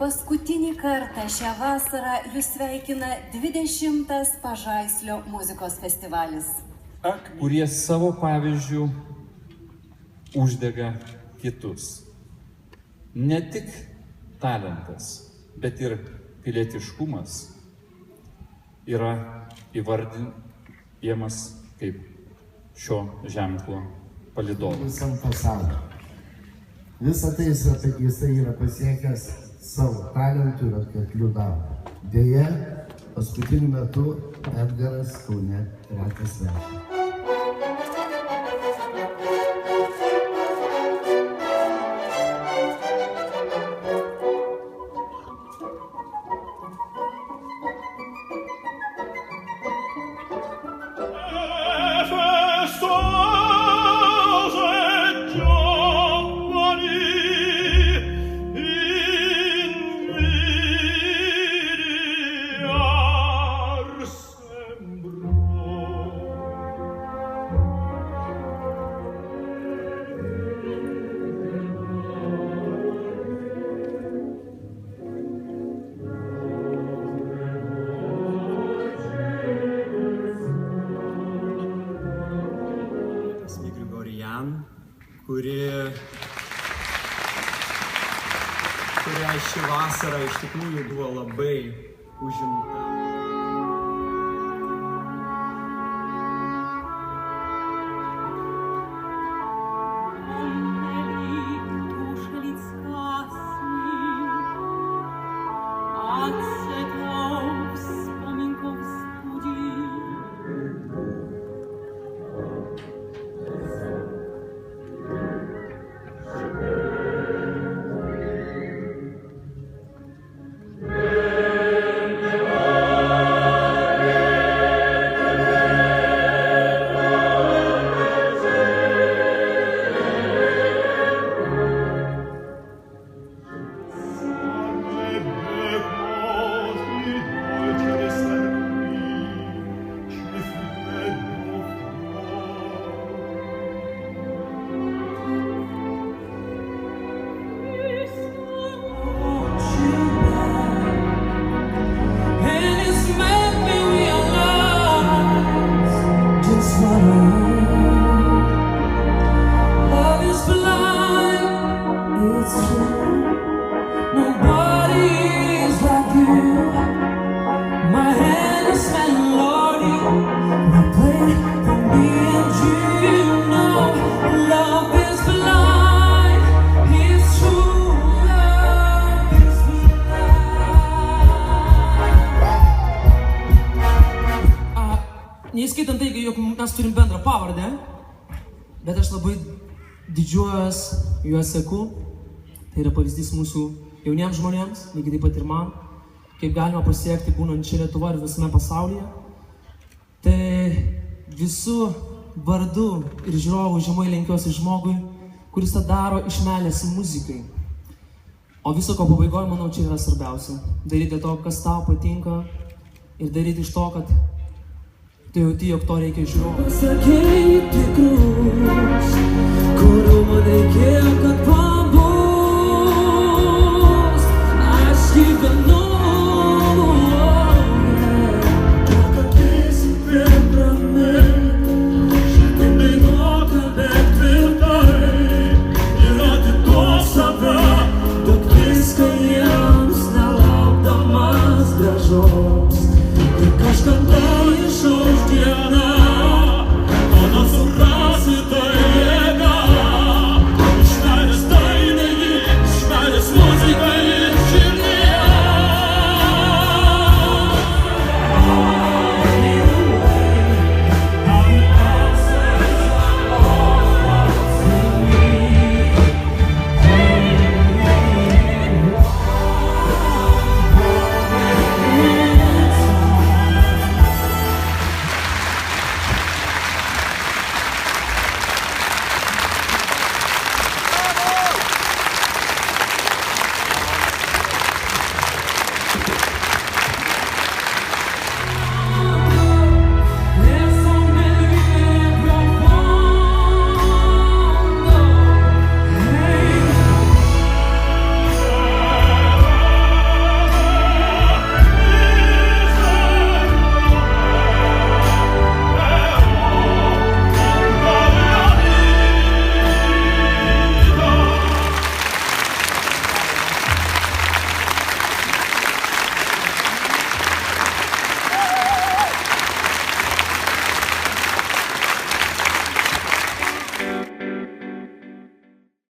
Paskutinį kartą šią vasarą jūs sveikina 20. Pažaislio muzikos festivalis. Kurie savo pavyzdžių uždega kitus. Ne tik talentas, bet ir pilietiškumas yra įvardijamas kaip šio ženklo palydovas. Visam pasauliu. Visą tai jisai yra pasiekęs savo talentų ir atkaklių darbų. Deja, paskutiniu metu Edgaras Kaune retas svečias. Kuriai ši vasara iš tikrųjų buvo labai užimta. Neįskaitant taigi, jog mes turim bendrą pavardę, bet aš labai didžiuojas juos seku. Tai yra pavyzdys mūsų jauniems žmonėms, lygiai taip pat ir man, kaip galima pasiekti būnant čia Lietuvoje ir visame pasaulyje. Tai visų vardų ir žiūrovų žemai lenkiuosi žmogui, kuris tą daro iš meilės muzikai. O viso ko pabaigoje, manau, čia yra svarbiausia. Daryti to, kas tau patinka ir daryti iš to, kad tu jauti, jog to reikia žiūrovų. Pasakei tikrus, kurių man reikėjo, kad pabūs. Aš gyvenau, kad esi per ramiai.